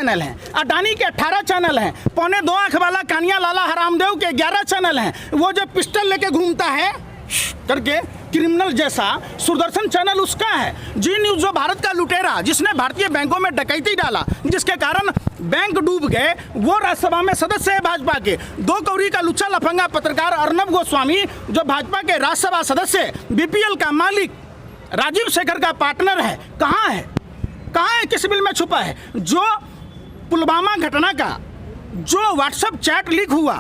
Channel हैं, अडानी के 18 channel हैं, पौने 2 आंख वाला कानिया लाला हरामदेव के 11 चैनल हैं, वो जो पिस्टल लेके घूमता है करके क्रिमिनल जैसा सुदर्शन चैनल उसका है, जी न्यूज़ जो भारत का लुटेरा जिसने भारतीय बैंकों में डकैती डाला जिसके कारण बैंक डूब गए, वो राज्यसभा में सदस्य है भाजपा के। 2 कौड़ी का लुच्चा लफंगा पत्रकार अर्नब गोस्वामी जो भाजपा के राज्यसभा सदस्य, बीपीएल का मालिक, राजीव शेखर का पार्टनर है, कहाँ है, कहाँ है, किस बिल में छुपा है? जो पुलवामा घटना का जो व्हाट्सएप चैट लीक हुआ,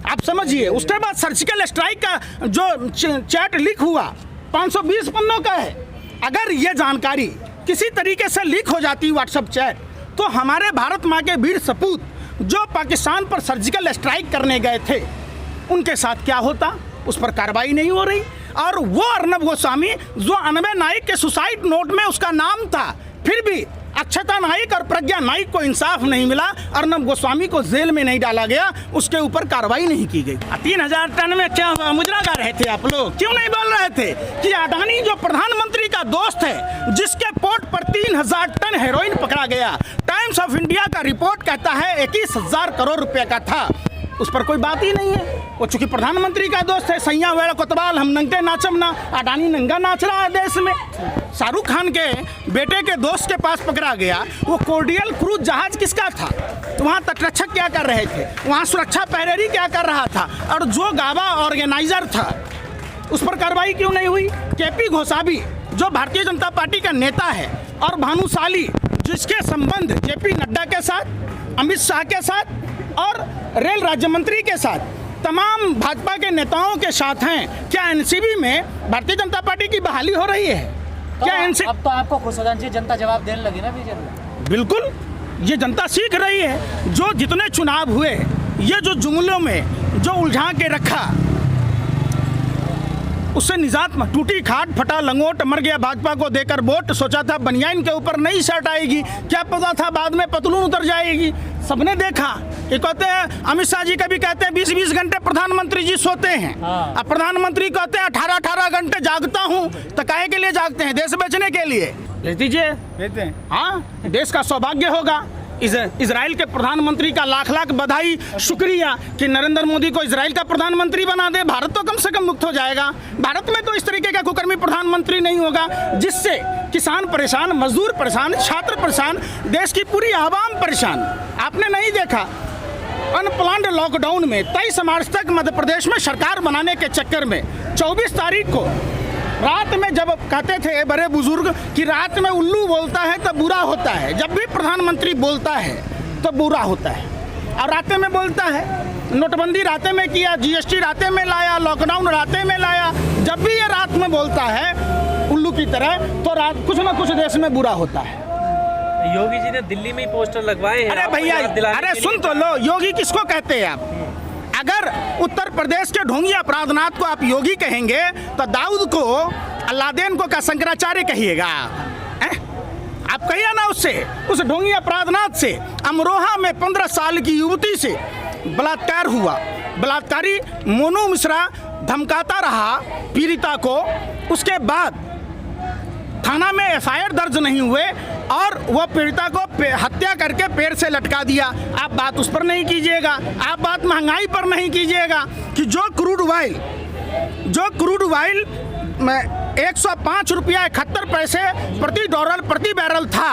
आप समझिए, उसके बाद सर्जिकल स्ट्राइक का जो चैट लीक हुआ 520 पन्नों का है। अगर ये जानकारी किसी तरीके से लीक हो जाती व्हाट्सएप चैट, तो हमारे भारत माँ के वीर सपूत जो पाकिस्तान पर सर्जिकल स्ट्राइक करने गए थे उनके साथ क्या होता, उस पर कार्रवाई नहीं हो रही। और वो अर्नब गोस्वामी जो अनबे नाइक के सुसाइड नोट में उसका नाम था, फिर भी अक्षता नाइक और प्रज्ञा नाइक को इंसाफ नहीं मिला, अर्नब गोस्वामी को जेल में नहीं डाला गया, उसके ऊपर कार्रवाई नहीं की गई। 3000 टन में क्या मुजरा गा रहे थे आप लोग, क्यों नहीं बोल रहे थे कि अडानी जो प्रधानमंत्री का दोस्त है जिसके पोर्ट पर 3000 टन हेरोइन पकड़ा गया, टाइम्स ऑफ इंडिया का रिपोर्ट कहता है 21,000 करोड़ रुपए का था, उस पर कोई बात ही नहीं है। वो चूंकि प्रधानमंत्री का दोस्त है, सैया वेड़ा कोतवाल हम नंगे नाचम ना, अडानी नंगा नाच रहा है देश में। शाहरुख खान के बेटे के दोस्त के पास पकड़ा गया, वो कोर्डियल क्रूज जहाज किसका था, तो वहाँ तटरक्षक क्या कर रहे थे, वहाँ सुरक्षा पहरेरी क्या कर रहा था, और जो गावा ऑर्गेनाइजर था उस पर कार्रवाई क्यों नहीं हुई? केपी घोसाबी जो भारतीय जनता पार्टी का नेता है और भानुशाली जिसके संबंध जेपी नड्डा के साथ, अमित शाह के साथ और रेल राज्य मंत्री के साथ, तमाम भाजपा के नेताओं के साथ हैं, क्या एनसीबी में भारतीय जनता पार्टी की बहाली हो रही है? तो क्या एनसीबी अब तो आपको खुश हो जाना चाहिए, जनता जवाब देने लगी ना बीजेपी। बिल्कुल, ये जनता सीख रही है। जो जितने चुनाव हुए, ये जो जुमलों में जो उलझा के रखा, उससे निजात में टूटी खाट फटा लंगोट मर गया भाजपा को देकर वोट, सोचा था बनियाइन के ऊपर नई शर्ट आएगी, क्या पता था बाद में पतलून उतर जाएगी। सबने देखा, ये कहते हैं अमित शाह जी कभी कहते हैं 20-20 घंटे प्रधानमंत्री जी सोते हैं, अब प्रधानमंत्री कहते हैं 18-18 घंटे जागता हूँ, तो काहे के लिए जागते हैं? देश बचने के लिए। भेज दीजिए, भेजते हैं। हाँ, देश का सौभाग्य होगा। इजराइल के प्रधानमंत्री का लाख लाख बधाई, शुक्रिया कि नरेंद्र मोदी को इजराइल का प्रधानमंत्री बना दे, भारत तो कम से कम मुक्त हो जाएगा। भारत में तो इस तरीके का कुकर्मी प्रधानमंत्री नहीं होगा जिससे किसान परेशान, मजदूर परेशान, छात्र परेशान, देश की पूरी आवाम परेशान। आपने नहीं देखा अनप्लान्ड लॉकडाउन में 23 मार्च तक मध्य प्रदेश में सरकार बनाने के चक्कर में 24 तारीख को रात में, जब कहते थे बड़े बुजुर्ग कि रात में उल्लू बोलता है तो बुरा होता है, जब भी प्रधानमंत्री बोलता है तो बुरा होता है, और रातें में बोलता है। नोटबंदी रातें में किया, जीएसटी रातें में लाया, लॉकडाउन रातें में लाया, जब भी ये रात में बोलता है उल्लू की तरह, तो रात कुछ ना कुछ देश में बुरा होता है। योगी जी ने दिल्ली में ही पोस्टर लगवाए हैं। अरे भैया, अरे सुन तो लो, योगी किसको कहते हैं आप? अगर उत्तर प्रदेश के ढोंगी अपराधनाथ को आप योगी कहेंगे तो दाऊद को, अल्लादेन को क्या शंकराचार्य कहिएगा? आप कहिए ना उससे, उस ढोंगी अपराधनाथ से। अमरोहा में 15 साल की युवती से बलात्कार हुआ, बलात्कारी मोनू मिश्रा धमकाता रहा पीड़िता को, उसके बाद थाना में एफआईआर दर्ज नहीं हुए और वो पीड़िता को हत्या करके पेड़ से लटका दिया। आप बात उस पर नहीं कीजिएगा, आप बात महंगाई पर नहीं कीजिएगा कि जो क्रूड ऑयल में 105 रुपया 71 पैसे प्रति डॉलर प्रति बैरल था,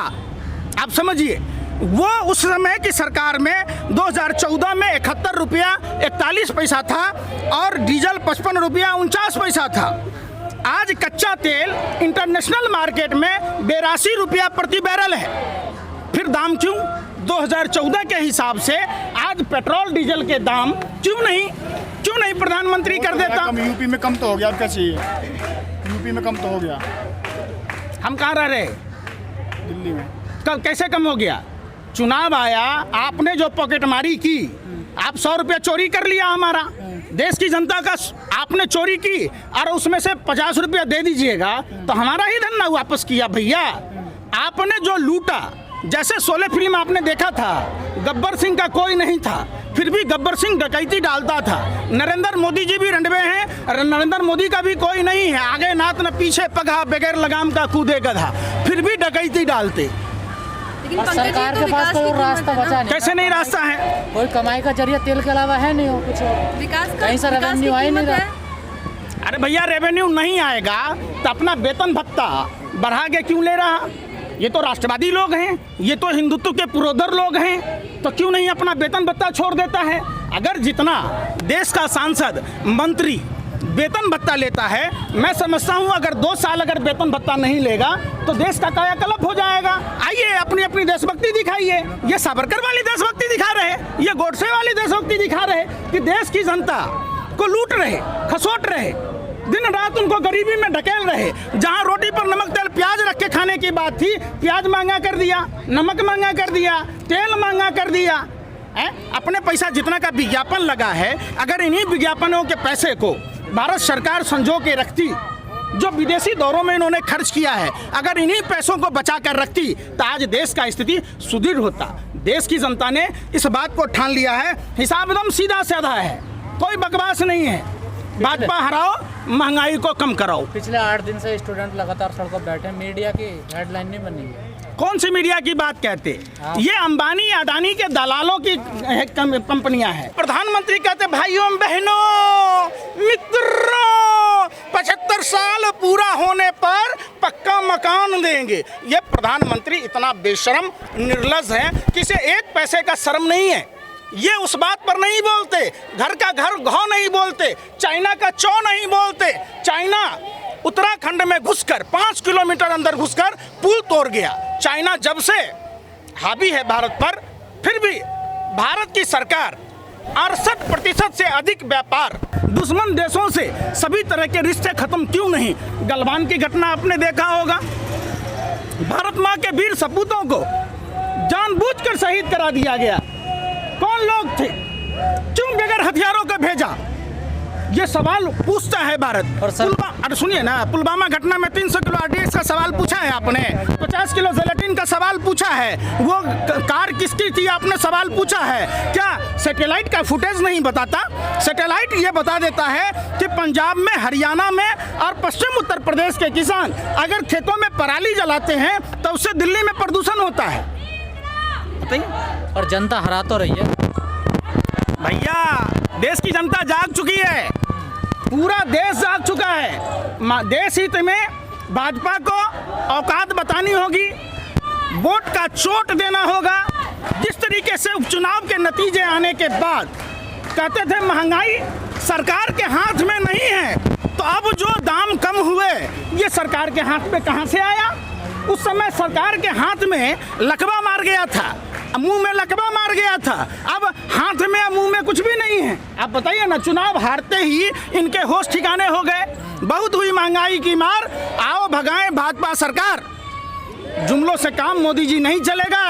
आप समझिए, वो उस समय की सरकार में 2014 में 71 रुपया 41 पैसा था और डीजल 55 रुपया 49 पैसा था। आज कच्चा तेल इंटरनेशनल मार्केट में 82 रुपया प्रति बैरल है। फिर दाम क्यों 2014 के हिसाब से आज पेट्रोल डीजल के दाम क्यों नहीं प्रधानमंत्री कर देता? यूपी में कम तो हो गया, अब क्या चाहिए? यूपी में कम तो हो गया। हम कहाँ रह रहे? दिल्ली में। कल कैसे कम हो गया? चुनाव आया, आपने जो पॉकेटमारी की, आप 100 रुपया चोरी कर लिया हमारा, देश की जनता का आपने चोरी की और उसमें से 50 रुपया दे दीजिएगा तो हमारा ही धन ना वापस किया। भैया, आपने जो लूटा, जैसे शोले फिल्म आपने देखा था, गब्बर सिंह का कोई नहीं था, फिर भी गब्बर सिंह डकैती डालता था। नरेंद्र मोदी जी भी रंडवे हैं, नरेंद्र मोदी का भी कोई नहीं है, आगे नात न पीछे पगहा, बगैर लगाम का कूदे गधा, फिर भी डकैती डालते। लेकिन पंकज जी, सरकार तो के पास विकास कोई की और रास्ता कीमत है बचा ना? नहीं। कैसे नहीं रास्ता है? कोई कमाई का जरिया तेल के अलावा है नहीं, हो कुछ और। विकास का कहीं से विकास की रेवेन्यू आ ही नहीं कीमत रहा। है। अरे भैया रेवेन्यू नहीं आएगा तो अपना वेतन भत्ता बढ़ा के क्यों ले रहा? ये तो राष्ट्रवादी लोग हैं, ये तो हिंदुत्व के पुरोधर लोग हैं, तो क्यों नहीं अपना वेतन भत्ता छोड़ देता है? अगर जितना देश का सांसद मंत्री वेतन भत्ता लेता है, मैं समझता हूँ अगर 2 साल अगर वेतन भत्ता नहीं लेगा तो देश का कायाकल्प हो जाएगा। आइए अपनी अपनी देशभक्ति दिखाइए। ये सावरकर वाली देशभक्ति दिखा रहे, ये गोडसे वाली देशभक्ति दिखा रहे कि देश की जनता को लूट रहे, खसोट रहे, दिन रात उनको गरीबी में ढकेल रहे। जहां रोटी पर नमक तेल प्याज रख के खाने की बात थी, प्याज महंगा कर दिया, नमक महंगा कर दिया, तेल महंगा कर दिया। अपने पैसा जितना का विज्ञापन लगा है, अगर इन्हीं विज्ञापनों के पैसे को भारत सरकार संजो के रखती, जो विदेशी दौरों में इन्होंने खर्च किया है, अगर इन्हीं पैसों को बचा कर रखती तो आज देश का स्थिति सुदृढ़ होता। देश की जनता ने इस बात को ठान लिया है, हिसाब एकदम सीधा साधा है, कोई बकवास नहीं है। भाजपा हराओ, महंगाई को कम कराओ। पिछले 8 दिन से स्टूडेंट लगातार सड़कों पर बैठे हैं, मीडिया की हेडलाइन नहीं बनी है। कौन सी मीडिया की बात कहते? ये अंबानी अडानी के दलालों की कंपनियां हैं। प्रधानमंत्री कहते भाइयों बहनों मित्रों 75 साल पूरा होने पर पक्का मकान देंगे। ये प्रधानमंत्री इतना बेशरम निर्लज है कि इसे 1 पैसे का शर्म नहीं है। ये उस बात पर नहीं बोलते, घर का घर घाव नहीं बोलते, चाइना का चौ नहीं बोलते। चाइना उत्तराखंड में घुसकर 5 किलोमीटर अंदर घुसकर पुल तोड़ गया। चाइना जब से हावी है भारत पर, फिर भी भारत की सरकार 68% से अधिक व्यापार दुश्मन देशों से सभी तरह के रिश्ते खत्म क्यों नहीं? गलवान की घटना आपने देखा होगा, भारत माँ के वीर सपूतों को जानबूझकर शहीद करा दिया गया। कौन लोग थे? क्यों बगैर हथियारों को भेजा? ये सवाल पूछता है भारत। और अरे सुनिए ना, पुलवामा घटना में 300 किलो RDX का सवाल पूछा है आपने, 50 किलो जेलेटिन का सवाल पूछा है, वो कार किसकी थी आपने सवाल पूछा है। क्या सैटेलाइट का फुटेज नहीं बताता? सैटेलाइट ये बता देता है कि पंजाब में, हरियाणा में और पश्चिम उत्तर प्रदेश के किसान अगर खेतों में पराली जलाते हैं तो उससे दिल्ली में प्रदूषण होता है। बताइए। और जनता हरा तो रही है भैया, देश की जनता जाग चुकी है, पूरा देश जाग चुका है। देश हित में भाजपा को औकात बतानी होगी, वोट का चोट देना होगा। जिस तरीके से उपचुनाव के नतीजे आने के बाद कहते थे महंगाई सरकार के हाथ में नहीं है, तो अब जो दाम कम हुए ये सरकार के हाथ में कहां से आया? उस समय सरकार के हाथ में लकवा मार गया था, मुंह में लकवा मार गया था, अब हाथ में मुंह में कुछ भी नहीं है। आप बताइए ना, चुनाव हारते ही इनके होश ठिकाने हो गए। बहुत हुई महंगाई की मार, आओ भगाएं भाजपा सरकार। जुमलों से काम मोदी जी नहीं चलेगा।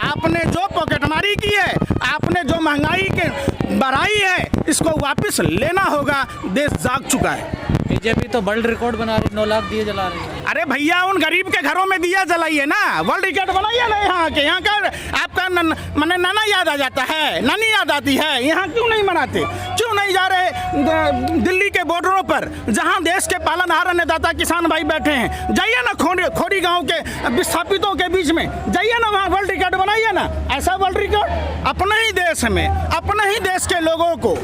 आपने जो पॉकेटमारी की है, आपने जो महंगाई के बढ़ाई है, इसको वापस लेना होगा। देश जाग चुका है। बीजेपी तो वर्ल्ड रिकॉर्ड बना रही, 9 लाख दिए जला रही है। अरे भैया, उन गरीब के घरों में दिया जलाइए ना, वर्ल्ड रिकॉर्ड बनाइए ना। यहाँ का आपका मैंने नाना याद आ जाता है, नानी याद आती है। यहाँ क्यों नहीं मनाते? क्यों नहीं जा रहे दिल्ली के बॉर्डरों पर जहाँ देश के पालनहार अन्नदाता किसान भाई बैठे हैं? जाइए ना खोड़ी गाँव के विस्थापितों के बीच में, जाइए ना, वहाँ वर्ल्ड रिकॉर्ड बनाइए ना। ऐसा वर्ल्ड रिकॉर्ड अपने ही देश में, अपने ही देश के लोगों को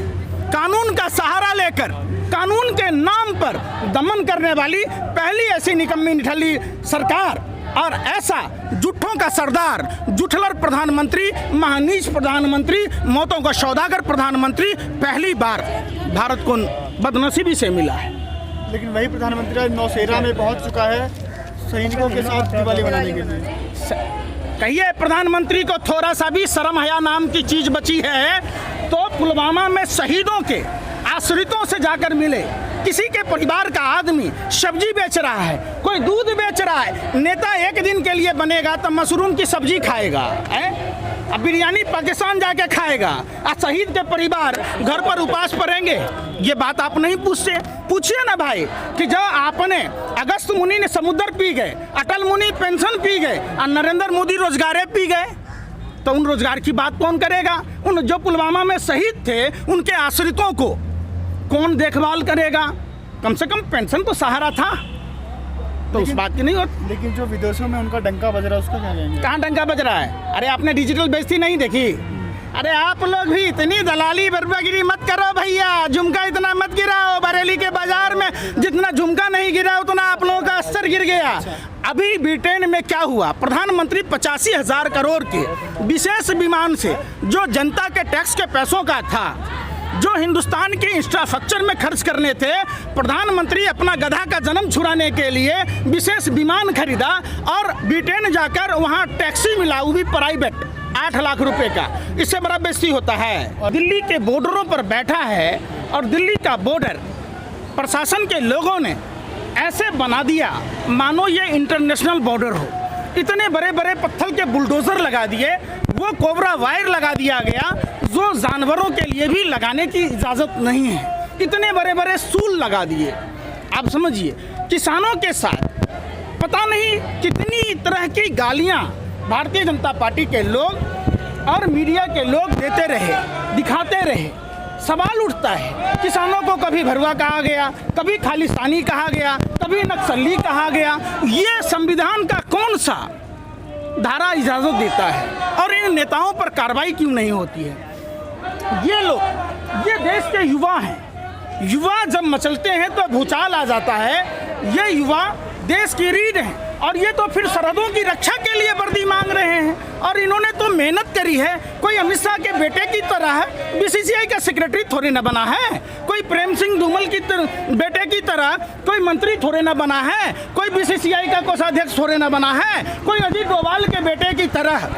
कानून का सहारा लेकर कानून के नाम पर दमन करने वाली पहली ऐसी निकम्मी निठल्ली सरकार और ऐसा जुट्ठों का सरदार, जुठलर प्रधानमंत्री, महानीच प्रधानमंत्री, मौतों का सौदागर प्रधानमंत्री पहली बार भारत को बदनसीबी से मिला है। लेकिन वही प्रधानमंत्री आज नौशेरा में पहुंच चुका है सैनिकों के साथ दिवाली मनाने के लिए। कहिए प्रधानमंत्री को थोड़ा सा भी शर्म हया नाम की चीज बची है तो पुलवामा में शहीदों के आश्रितों से जाकर मिले। किसी के परिवार का आदमी सब्जी बेच रहा है, कोई दूध बेच रहा है। नेता एक दिन के लिए बनेगा तो मशरूम की सब्जी खाएगा, अब बिरयानी पाकिस्तान जाके खाएगा, और शहीद के परिवार घर पर उपवास पड़ेंगे। ये बात आप नहीं पूछते? पूछिए ना भाई कि जब आपने अगस्त मुनि ने समुद्र पी गए, अटल मुनि पेंशन पी गए और नरेंद्र मोदी रोजगार पी गए, तो उन रोजगार की बात कौन करेगा? उन जो पुलवामा में शहीद थे उनके आश्रितों को कौन देखभाल करेगा? कम से कम पेंशन तो सहारा था। तो उस बात की नहीं होती। लेकिन जो विदेशों में उनका डंका बज रहा है उसका क्या कहेंगे? कहाँ डंका बज रहा है? अरे आपने डिजिटल बेइज्जती नहीं देखी? अरे आप लोग भी इतनी दलाली बर्बागिरी मत करो भैया, झुमका इतना मत गिराओ। बरेली के बाजार में जितना झुमका नहीं गिरा उतना आप लोगों का अस्तर गिर गया। अभी ब्रिटेन में क्या हुआ, प्रधानमंत्री 85,000 करोड़ के विशेष विमान से जो जनता के टैक्स के पैसों का था, जो हिंदुस्तान के इंफ्रास्ट्रक्चर में खर्च करने थे, प्रधानमंत्री अपना गधा का जन्म छुड़ाने के लिए विशेष विमान खरीदा और ब्रिटेन जाकर वहाँ टैक्सी मिला, वो भी प्राइवेट, 8 लाख रुपए का। इससे बड़ा बेइज्जती होता है। दिल्ली के बॉर्डरों पर बैठा है और दिल्ली का बॉर्डर प्रशासन के लोगों ने ऐसे बना दिया मानो ये इंटरनेशनल बॉर्डर हो। इतने बड़े बड़े पत्थर के बुलडोजर लगा दिए, वो कोबरा वायर लगा दिया गया जो जानवरों के लिए भी लगाने की इजाज़त नहीं है। इतने बड़े बड़े सूल लगा दिए। आप समझिए, किसानों के साथ पता नहीं कितनी तरह की गालियां भारतीय जनता पार्टी के लोग और मीडिया के लोग देते रहे, दिखाते रहे। सवाल उठता है, किसानों को कभी भरुआ कहा गया, कभी खालिस्तानी कहा गया, कभी नक्सली कहा गया। ये संविधान का कौन सा धारा इजाज़त देता है और इन नेताओं पर कार्रवाई क्यों नहीं होती है? ये लोग, ये देश के युवा हैं। युवा जब मचलते हैं तो भूचाल आ जाता है। ये युवा देश की रीढ़ हैं और ये तो फिर सरहदों की रक्षा के लिए वर्दी मांग रहे हैं। और इन्होंने तो मेहनत करी है। कोई अमित शाह के बेटे की तरह बीसीसीआई का सेक्रेटरी थोड़ी ना बना है, कोई प्रेम सिंह धूमल की बेटे की तरह कोई मंत्री थोड़े ना बना है, कोई बीसीसीआई का कोषाध्यक्ष थोड़े ना बना है, कोई अजीत डोभाल के बेटे की तरह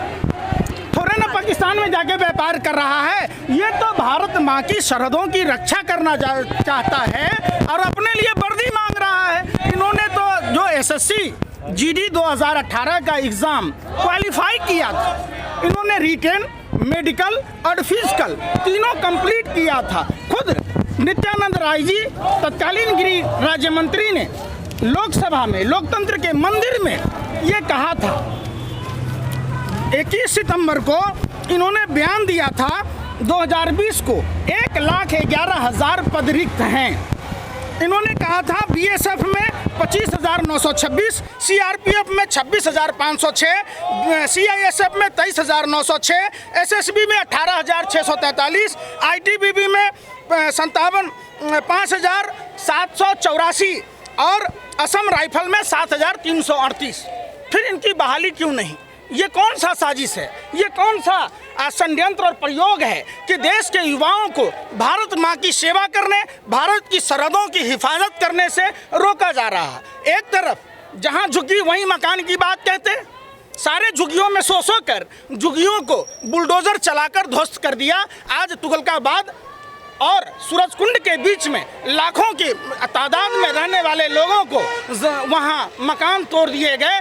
थोड़े ना पाकिस्तान में जाके व्यापार कर रहा है। ये तो भारत माँ की सरहदों की रक्षा करना चाहता है और अपने लिए वर्दी मांग रहा है। इन्होंने तो जो एसएससी जीडी 2018 का एग्ज़ाम क्वालिफाई किया था, इन्होंने रिटेन, मेडिकल और फिजिकल तीनों कंप्लीट किया था। खुद नित्यानंद राय जी, तत्कालीन गृह राज्य मंत्री, ने लोकसभा में लोकतंत्र के मंदिर में ये कहा था। 21 सितंबर को इन्होंने बयान दिया था 2020 को 1,11,000 पद रिक्त हैं। इन्होंने कहा था बीएसएफ में 25,926, सीआरपीएफ में 26,506, सीआईएसएफ में 23,906, एसएसबी में 18,643, आईटीबीपी में 5,784 और असम राइफल में 7,338। फिर इनकी बहाली क्यों नहीं? ये कौन सा साजिश है? ये कौन सा षड्यंत्र और प्रयोग है कि देश के युवाओं को भारत माँ की सेवा करने, भारत की सरहदों की हिफाजत करने से रोका जा रहा है? एक तरफ जहाँ झुग्गी वहीं मकान की बात कहते, सारे झुग्गियों में सो कर झुग्गियों को बुलडोजर चलाकर ध्वस्त कर दिया। आज तुगलकाबाद और सूरजकुंड के बीच में लाखों की तादाद में रहने वाले लोगों को वहाँ मकान तोड़ दिए गए।